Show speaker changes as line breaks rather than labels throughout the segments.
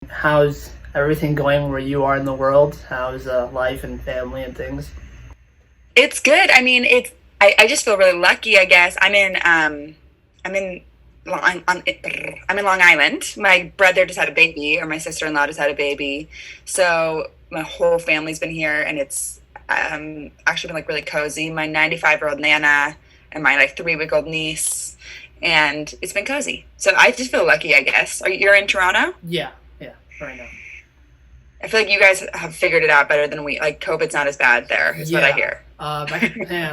How's everything going where you are in the world? How's life and family and things?
It's good. I mean, I just feel really lucky, I guess. I'm in I'm in Long Island. My brother just had a baby, or my sister-in-law just had a baby. So my whole family's been here, and it's actually been like really cozy. My 95-year-old nana and my like 3-week-old niece, and it's been cozy. So I just feel lucky, I guess. You're in Toronto?
Yeah, yeah, right now.
I feel like you guys have figured it out better than we. Like COVID's not as bad there, is what I
Yeah.
hear.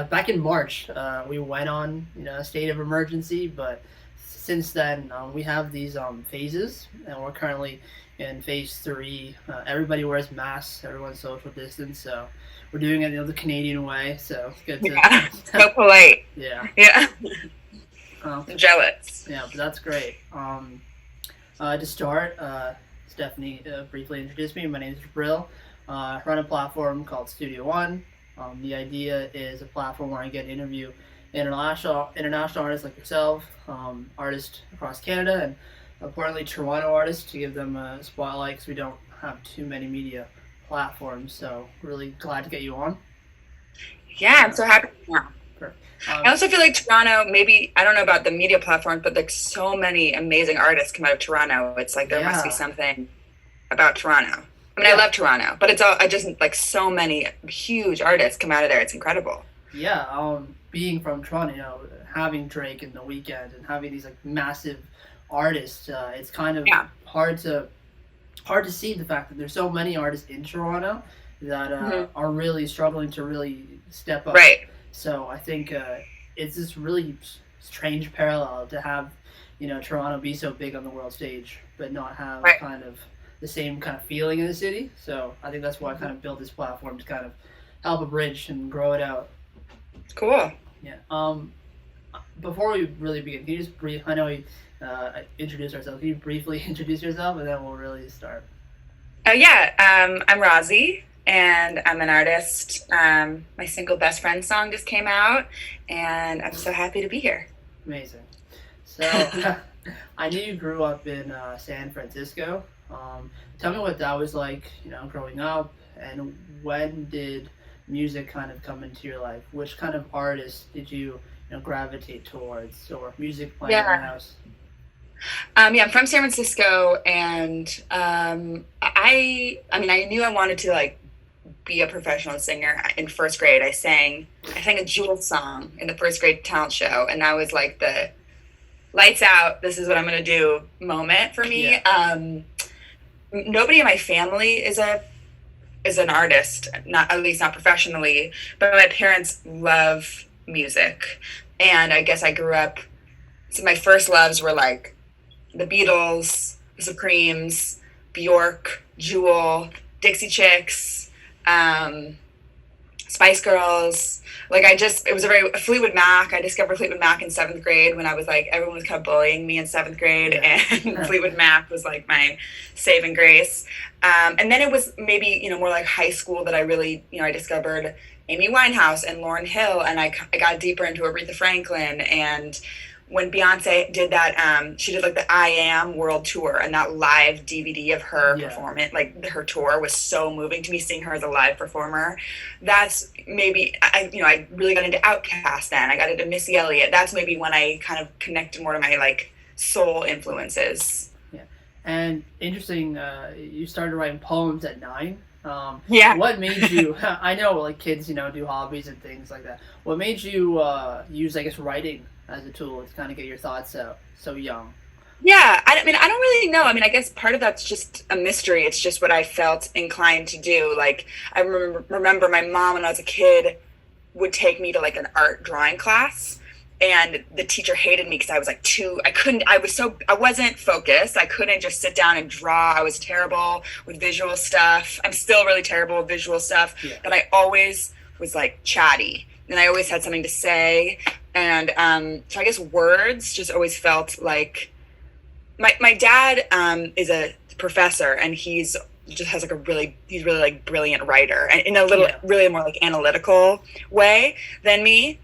Back in March, we went on a state of emergency, but since then we have these phases, and we're currently in phase three. Everybody wears masks, everyone's social distance, so we're doing it the Canadian way. So it's good
Yeah,
to
so polite.
yeah,
Yeah,
uh,
I'm jealous.
yeah, but that's great. To start, Stephanie briefly introduced me. My name is Jibril. I run a platform called Studio One. The idea is a platform where I get to interview international artists like yourself, artists across Canada, and importantly Toronto artists to give them a spotlight because we don't have too many media platforms. So really glad to get you on.
Yeah, I'm
Uh,
so happy now.
Perfect.
I also feel like Toronto, maybe, I don't know about the media platforms, but like so many amazing artists come out of Toronto. It's like there must be
yeah,
something about Toronto. I mean, I
yeah,
love Toronto, but I just like so many huge artists come out of there. It's incredible.
yeah. Being from Toronto, having Drake and The Weeknd and having these like massive artists, it's kind of
Yeah.
hard to see the fact that there's so many artists in Toronto that
Hmm.
are really struggling to really step up.
Right.
So I think it's this really strange parallel to have Toronto be so big on the world stage, but not have
Right.
kind of the same kind of feeling in the city. So I think that's why I kind of built this platform to kind of help a bridge and grow it out.
Cool.
Yeah. Before we really begin, can you just brief? I know we introduced ourselves. Can you briefly introduce yourself, and then we'll really start?
Yeah, I'm Rozzi, and I'm an artist. My single Best Friend song just came out, and I'm so happy to be here.
Amazing. So I knew you grew up in San Francisco. Tell me what that was like, growing up, and when did music kind of come into your life? Which kind of artists did you gravitate towards, or music playing in the
Yeah.
house?
Yeah, I'm from San Francisco, and I mean, I knew I wanted to like be a professional singer in first grade. I sang a Jewel song in the first grade talent show, and that was like the lights out. This is what I'm gonna do moment for me.
Yeah,
Nobody in my family is an artist, not at least not professionally, but my parents love music, and I guess I grew up. So my first loves were like the Beatles, the Supremes, Bjork, Jewel, Dixie Chicks, um, Spice Girls. Like it was a very Fleetwood Mac. I discovered Fleetwood Mac in seventh grade when I was like, everyone was kind of bullying me in seventh grade,
yeah,
and Fleetwood Mac was like my saving grace. And then it was maybe, more like high school that I really, I discovered Amy Winehouse and Lauryn Hill, and I got deeper into Aretha Franklin. And when Beyonce did that, she did like the I Am World Tour, and that live DVD of her
yeah,
performance, like her tour, was so moving to me. Seeing her as a live performer, that's maybe I really got into Outkast. Then I got into Missy Elliott. That's maybe when I kind of connected more to my like soul influences.
yeah. And interesting, you started writing poems at 9.
Yeah.
What made you? I know, like kids, do hobbies and things like that. What made you use, I guess, writing as a tool to kind of get your thoughts out so young?
Yeah, I mean, I don't really know. I mean, I guess part of that's just a mystery. It's just what I felt inclined to do. Like, I remember my mom when I was a kid would take me to like an art drawing class, and the teacher hated me because I was like I wasn't focused. I couldn't just sit down and draw. I was terrible with visual stuff. I'm still really terrible with visual stuff,
Yeah,
but I always was like chatty, and I always had something to say. And so I guess words just always felt like my dad is a professor, and he's just has like he's really like brilliant writer, and in a little
yeah,
really more like analytical way than me.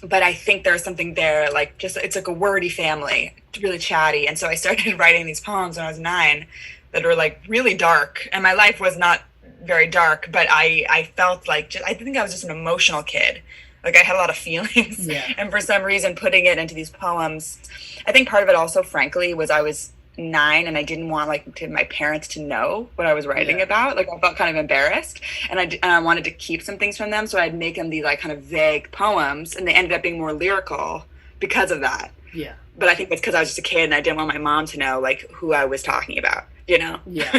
but I think there's something there, like just it's like a wordy family, really chatty. And so I started writing these poems when I was 9 that were like really dark. And my life was not very dark, but I felt like I think I was just an emotional kid. Like I had a lot of feelings,
Yeah.
and for some reason, putting it into these poems, I think part of it also, frankly, was I was 9 and I didn't want my parents to know what I was writing
Yeah.
about. Like I felt kind of embarrassed, and I wanted to keep some things from them, so I'd make them these like kind of vague poems, and they ended up being more lyrical because of that.
Yeah.
But I think that's because I was just a kid and I didn't want my mom to know like who I was talking about. You know?
Yeah.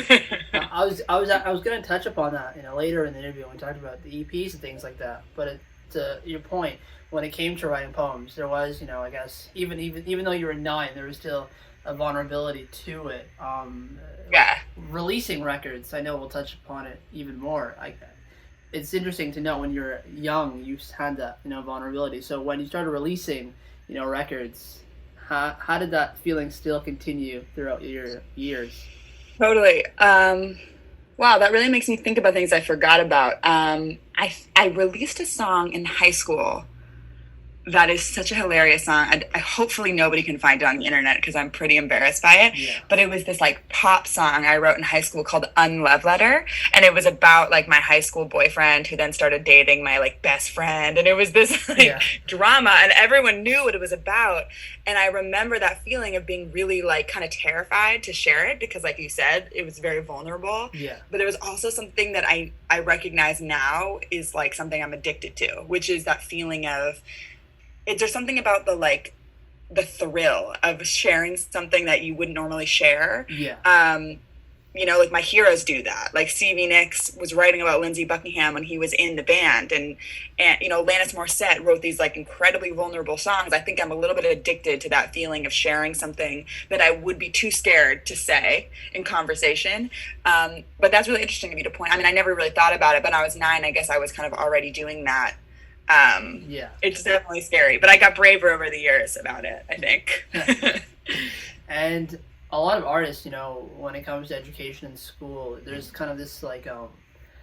I was going to touch upon that, later in the interview when we talked about the EPs and things like that. But to your point, when it came to writing poems, there was, I guess, even though you were 9, there was still a vulnerability to it.
Yeah.
Releasing records, I know we'll touch upon it even more. It's interesting to know when you're young, you had that, vulnerability. So when you started releasing, records, how did that feeling still continue throughout your years?
Totally. Wow, that really makes me think about things I forgot about. I released a song in high school that is such a hilarious song. I hopefully nobody can find it on the internet because I'm pretty embarrassed by it.
Yeah.
But it was this like pop song I wrote in high school called Unlove Letter, and it was about like my high school boyfriend who then started dating my like best friend, and it was this like drama, and everyone knew what it was about. And I remember that feeling of being really like kind of terrified to share it because, like you said, it was very vulnerable.
Yeah.
But it was also something that I recognize now is like something I'm addicted to, which is that feeling of there's something about the thrill of sharing something that you wouldn't normally share.
Yeah.
Like my heroes do that. Like Stevie Nicks was writing about Lindsey Buckingham when he was in the band, and Alanis Morissette wrote these like incredibly vulnerable songs. I think I'm a little bit addicted to that feeling of sharing something that I would be too scared to say in conversation. But that's really interesting of you to point. I mean, I never really thought about it, but when I was 9, I guess I was kind of already doing that. It's definitely scary, but I got braver over the years about it, I think.
And a lot of artists, when it comes to education in school, there's kind of this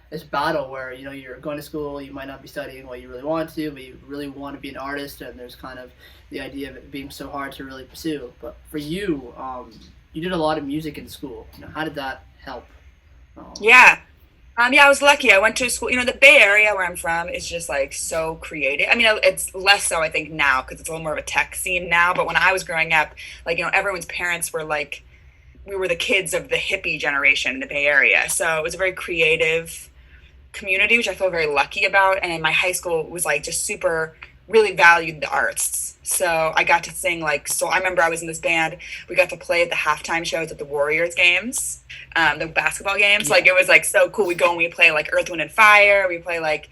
this battle where you're going to school, you might not be studying what you really want to, but you really want to be an artist, and there's kind of the idea of it being so hard to really pursue. But for you, you did a lot of music in school. How did that help?
I was lucky. I went to school, the Bay Area where I'm from is just like so creative. I mean, it's less so I think now because it's a little more of a tech scene now. But when I was growing up, like, everyone's parents were like, we were the kids of the hippie generation in the Bay Area. So it was a very creative community, which I feel very lucky about. And my high school was like just super, really valued the arts. So I got to sing I remember I was in this band. We got to play at the halftime shows at the Warriors games, the basketball games.
Yeah.
Like it was like so cool. We go and we play like Earth, Wind and Fire. We play like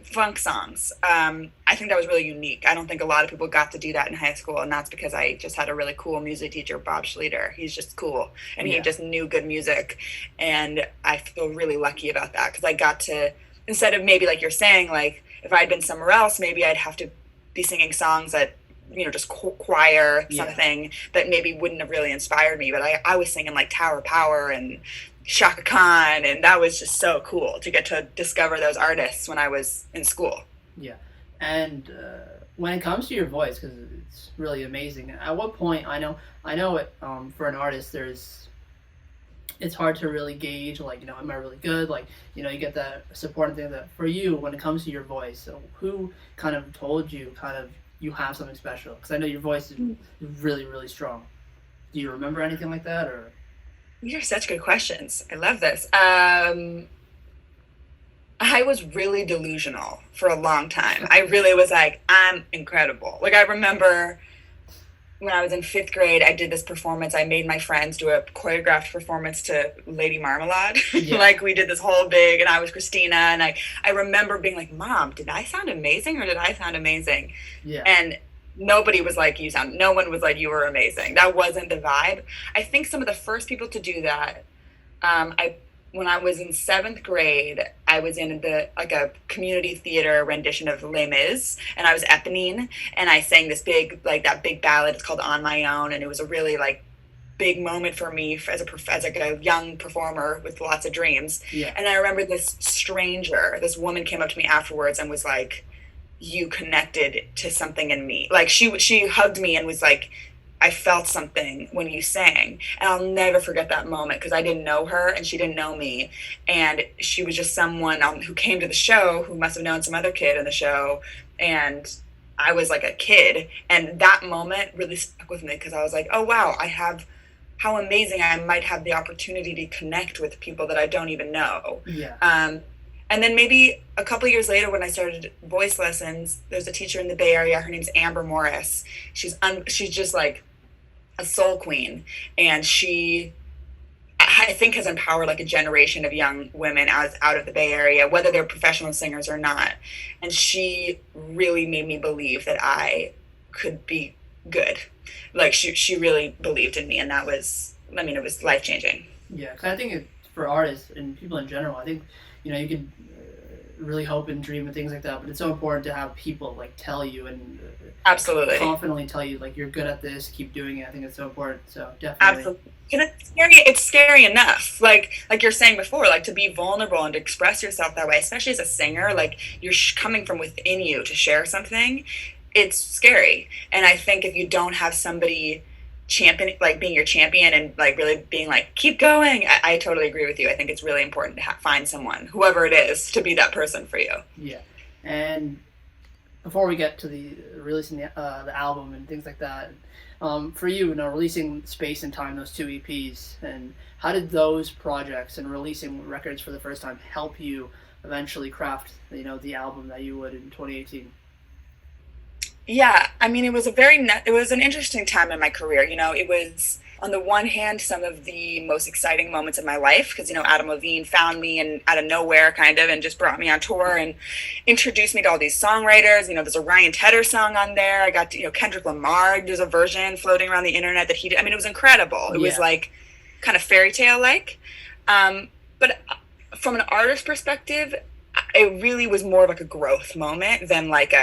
funk songs. I think that was really unique. I don't think a lot of people got to do that in high school, and that's because I just had a really cool music teacher, Bob Schleter. He's just cool, and he just knew good music, and I feel really lucky about that because I got to, instead of maybe like you're saying, like if I'd been somewhere else, maybe I'd have to be singing songs that just choir something that maybe wouldn't have really inspired me. But I was singing like Tower Power and Shaka Khan, and that was just so cool to get to discover those artists when I was in school.
Yeah. And when it comes to your voice, because it's really amazing, at what point, I know it, for an artist, it's hard to really gauge, like, am I really good? Like, you get that support and thing. That for you, when it comes to your voice, so who kind of told you you have something special? Because I know your voice is really, really strong. Do you remember anything like that, or?
These are such good questions. I love this. I was really delusional for a long time. I really was like, I'm incredible. Like I remember when I was in 5th grade, I did this performance. I made my friends do a choreographed performance to Lady Marmalade.
Yeah.
Like we did this whole big, and I was Christina, and I remember being like, Mom, did I sound amazing or did I sound amazing?
Yeah.
And nobody was like, no one was like, you were amazing. That wasn't the vibe. I think some of the first people to do that, when I was in 7th grade, I was in a community theater rendition of Les Mis, and I was Eponine, and I sang this big ballad. It's called On My Own, and it was a really big moment for me as a young performer with lots of dreams.
Yeah.
And I remember this woman came up to me afterwards and was like, you connected to something in me. Like she hugged me and was like, I felt something when you sang. And I'll never forget that moment because I didn't know her and she didn't know me. And she was just someone who came to the show who must have known some other kid in the show. And I was like a kid. And that moment really stuck with me because I was like, oh, wow, how amazing I might have the opportunity to connect with people that I don't even know.
Yeah.
And then maybe a couple years later, when I started voice lessons, there's a teacher in the Bay Area. Her name's Amber Morris. She's just like a soul queen, and she, I think, has empowered like a generation of young women out of the Bay Area, whether they're professional singers or not. And she really made me believe that I could be good. Like she really believed in me, and that was, I mean, it was life changing.
Yeah, 'cause I think for artists and people in general, I think, you know, you could really hope and dream and things like that, but it's so important to have people like tell you and
absolutely
confidently tell you like you're good at this, keep doing it. I think it's so important. So definitely.
Absolutely. And it's scary enough, like you're saying before, like to be vulnerable and to express yourself that way, especially as a singer, like you're coming from within you to share something. It's scary. And I think if you don't have somebody champion, like being your champion and like really being like, keep going, I totally agree with you. I think it's really important to find someone, whoever it is, to be that person for you.
Yeah. And before we get to the releasing the album and things like that, for you, you know, releasing Space and Time, those two EPs, and how did those projects and releasing records for the first time help you eventually craft, you know, the album that you would in 2018?
Yeah, I mean, it was an interesting time in my career. You know, it was, on the one hand, some of the most exciting moments of my life because, you know, Adam Levine found me and out of nowhere kind of and just brought me on tour and introduced me to all these songwriters. You know, there's a Ryan Tedder song on there. I got to, you know, Kendrick Lamar, there's a version floating around the internet that he did. I mean, it was incredible. It was like kind of fairy tale like. But from an artist perspective, it really was more of like a growth moment than like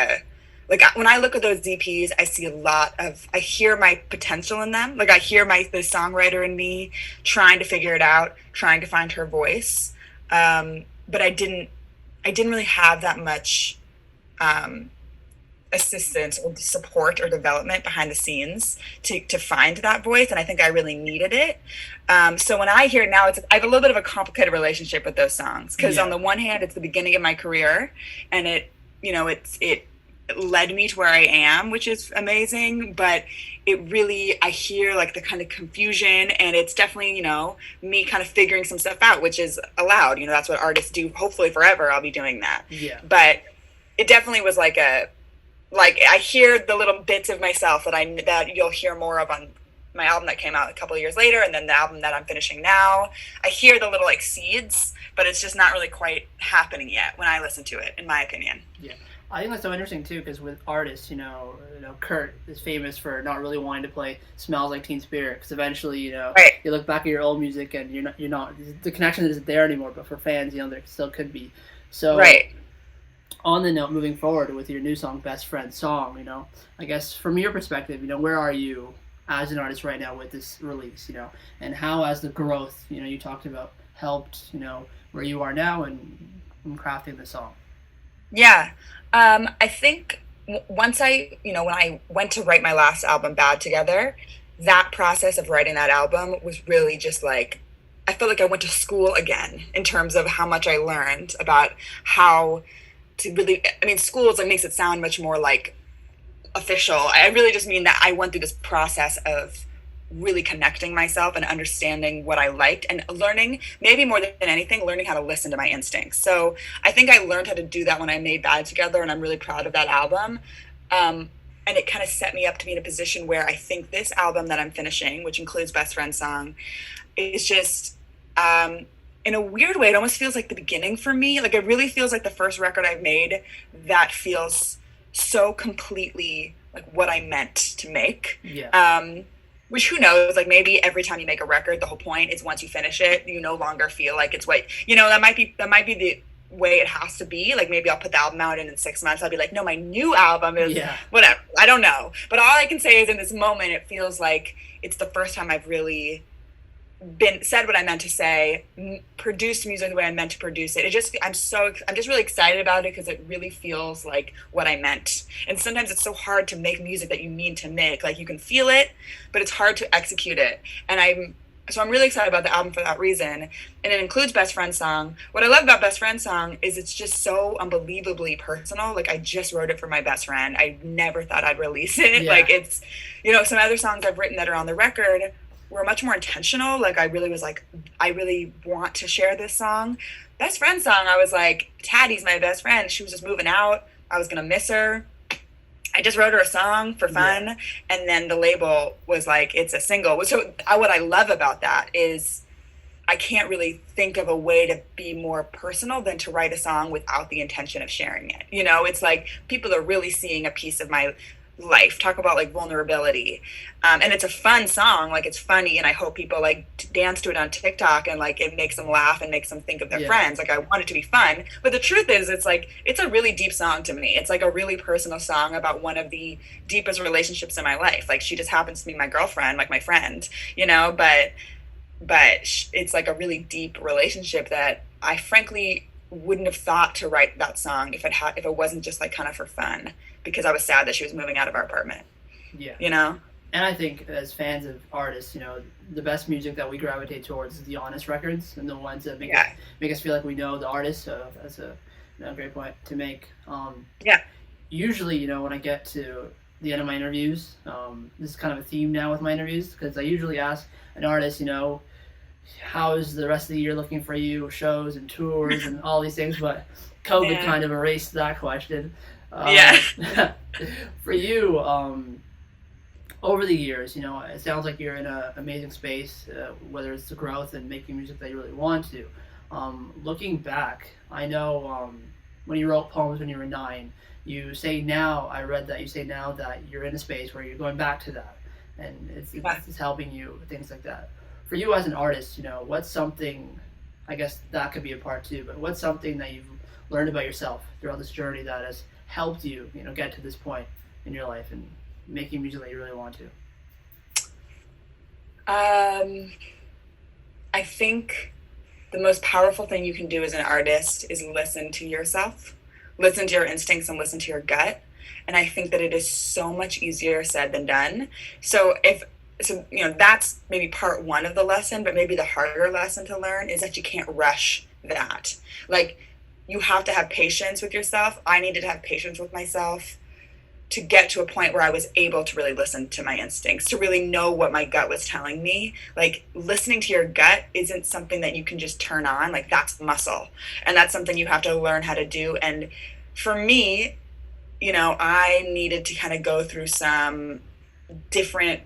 when I look at those EPs, I see I hear my potential in them. Like I hear the songwriter in me trying to figure it out, trying to find her voice. But I didn't really have that much assistance or support or development behind the scenes to find that voice. And I think I really needed it. So when I hear it now, I have a little bit of a complicated relationship with those songs. Because on the one hand, it's the beginning of my career and it led me to where I am, which is amazing, but I hear like the kind of confusion and it's definitely, you know, me kind of figuring some stuff out, which is allowed, you know, that's what artists do. Hopefully forever I'll be doing that. Yeah. But it definitely was like I hear the little bits of myself that you'll hear more of on my album that came out a couple of years later. And then the album that I'm finishing now, I hear the little like seeds, but it's just not really quite happening yet when I listen to it, in my opinion.
Yeah. I think that's so interesting too, because with artists, you know, Kurt is famous for not really wanting to play "Smells Like Teen Spirit" because eventually, you know, you look back at your old music and you're not the connection isn't there anymore. But for fans, you know, there still could be. So, on the note, moving forward with your new song, "Best Friend Song," you know, I guess from your perspective, you know, where are you as an artist right now with this release, you know, and how has the growth, you know, you talked about helped, you know, where you are now and in crafting the song?
Yeah. I think when I went to write my last album, Bad Together, that process of writing that album was really just like, I felt like I went to school again in terms of how much I learned about how to really, I mean, schools, it makes it sound much more like official. I really just mean that I went through this process of really connecting myself and understanding what I liked and learning, maybe more than anything, learning how to listen to my instincts. So I think I learned how to do that when I made Bad Together, and I'm really proud of that album. And it kind of set me up to be in a position where I think this album that I'm finishing, which includes Best Friend Song, is just, in a weird way, it almost feels like the beginning for me. Like it really feels like the first record I've made that feels so completely like what I meant to make. Yeah. Which, who knows, like maybe every time you make a record, the whole point is once you finish it, you no longer feel like it's what, you know, that might be the way it has to be. Like maybe I'll put the album out and in 6 months I'll be like, no, my new album is whatever. I don't know. But all I can say is in this moment, it feels like it's the first time I've really been said what I meant to say, produced music the way I meant to produce it. I'm just really excited about it because it really feels like what I meant. And sometimes it's so hard to make music that you mean to make. Like you can feel it, but it's hard to execute it. And I'm really excited about the album for that reason. And it includes Best Friend Song. What I love about Best Friend Song is it's just so unbelievably personal. Like I just wrote it for my best friend. I never thought I'd release it.
Yeah.
Like it's, some other songs I've written that are on the record were much more intentional. Like I really was like, I really want to share this song. Best Friend Song, I was like, Taddie's my best friend. She was just moving out. I was going to miss her. I just wrote her a song for fun. Yeah. And then the label was like, it's a single. So what I love about that is I can't really think of a way to be more personal than to write a song without the intention of sharing it. It's like people are really seeing a piece of my life. Talk about like vulnerability. And it's a fun song. Like it's funny. And I hope people like dance to it on TikTok and like it makes them laugh and makes them think of their friends. Like I want it to be fun. But the truth is it's like, it's a really deep song to me. It's like a really personal song about one of the deepest relationships in my life. Like she just happens to be my girlfriend, like my friend, but it's like a really deep relationship that I frankly wouldn't have thought to write that song if it wasn't just like kind of for fun, because I was sad that she was moving out of our apartment.
Yeah. And I think as fans of artists, the best music that we gravitate towards is the honest records and the ones that make us feel like we know the artist. So that's a great point to make. Usually, when I get to the end of my interviews, this is kind of a theme now with my interviews, because I usually ask an artist, how is the rest of the year looking for you, shows and tours and all these things, but COVID kind of erased that question. For you, over the years, it sounds like you're in an amazing space, whether it's the growth and making music that you really want to. Looking back, I know when you wrote poems when you were 9, you say now, I read that you say now that you're in a space where you're going back to that, and it's helping you, things like that. For you as an artist, what's something, I guess that could be a part too, but what's something that you've learned about yourself throughout this journey that has helped you, get to this point in your life and making music that you really want to?
I think the most powerful thing you can do as an artist is listen to yourself, listen to your instincts and listen to your gut. And I think that it is so much easier said than done. So that's maybe part one of the lesson, but maybe the harder lesson to learn is that you can't rush that. Like, you have to have patience with yourself. I needed to have patience with myself to get to a point where I was able to really listen to my instincts, to really know what my gut was telling me. Like, listening to your gut isn't something that you can just turn on. Like, that's muscle. And that's something you have to learn how to do. And for me, I needed to kind of go through some different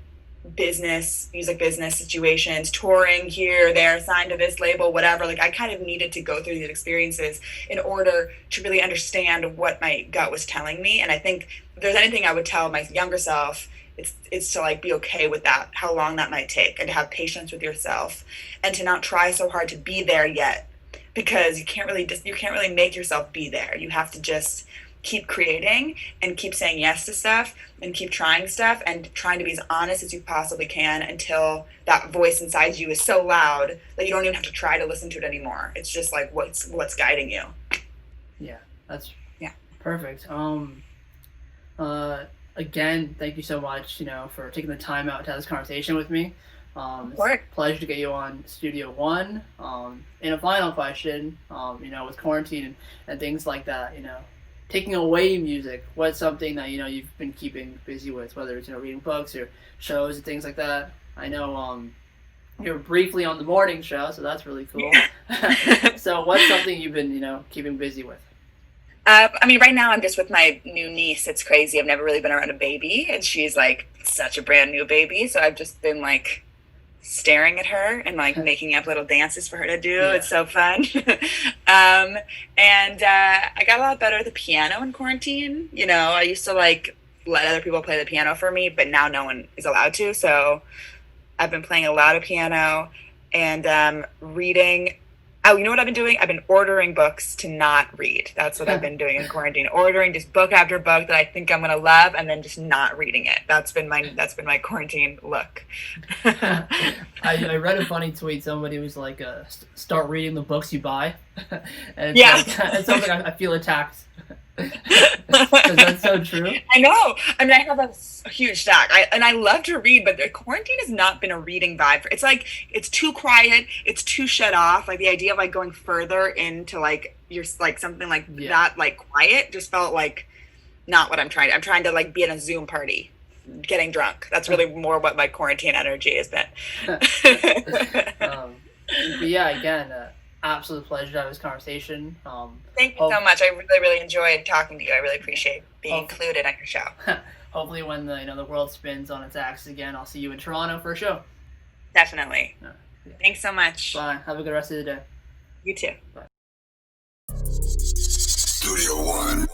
music business situations, touring here, there, signed to this label, whatever. Like, I kind of needed to go through these experiences in order to really understand what my gut was telling me. And I think if there's anything I would tell my younger self, it's to like be okay with that, how long that might take, and to have patience with yourself and to not try so hard to be there yet, because you can't really make yourself be there. You have to just keep creating and keep saying yes to stuff and keep trying stuff and trying to be as honest as you possibly can until that voice inside you is so loud that you don't even have to try to listen to it anymore. It's just like what's guiding you.
Yeah, that's perfect. Again, thank you so much, for taking the time out to have this conversation with me. It's a pleasure to get you on Studio One. And a final question, with quarantine and things like that, taking away music, what's something that you've been keeping busy with, whether it's reading books or shows and things like that? I know you're briefly on the morning show, so that's really cool. So what's something you've been keeping busy with?
Right now I'm just with my new niece. It's crazy. I've never really been around a baby, and she's like such a brand new baby, so I've just been like staring at her and like making up little dances for her to do. Yeah. It's so fun. And I got a lot better at the piano in quarantine. I used to like let other people play the piano for me, but now no one is allowed to. So I've been playing a lot of piano and reading Oh, you know what I've been doing? I've been ordering books to not read. That's what I've been doing in quarantine. Ordering just book after book that I think I'm gonna love, and then just not reading it. That's been my quarantine look.
I read a funny tweet. Somebody was like, "Start reading the books you buy," and it sounds like I feel attacked. Because that's so true.
I know. I mean, I have a huge stack. I love to read, but the quarantine has not been a reading vibe. It's like it's too quiet. It's too shut off. Like the idea of like going further into like you're like something like that, like quiet, just felt like not what I'm trying to. I'm trying to like be in a Zoom party, getting drunk. That's really more what my quarantine energy has been.
But yeah, again, absolute pleasure to have this conversation.
Thank you so much. I really, really enjoyed talking to you. I really appreciate being included on your show.
Hopefully, when the world spins on its axis again, I'll see you in Toronto for a show.
Definitely. Yeah. Thanks so much.
Bye. Have a good rest of the day.
You too.
Bye.
Studio One.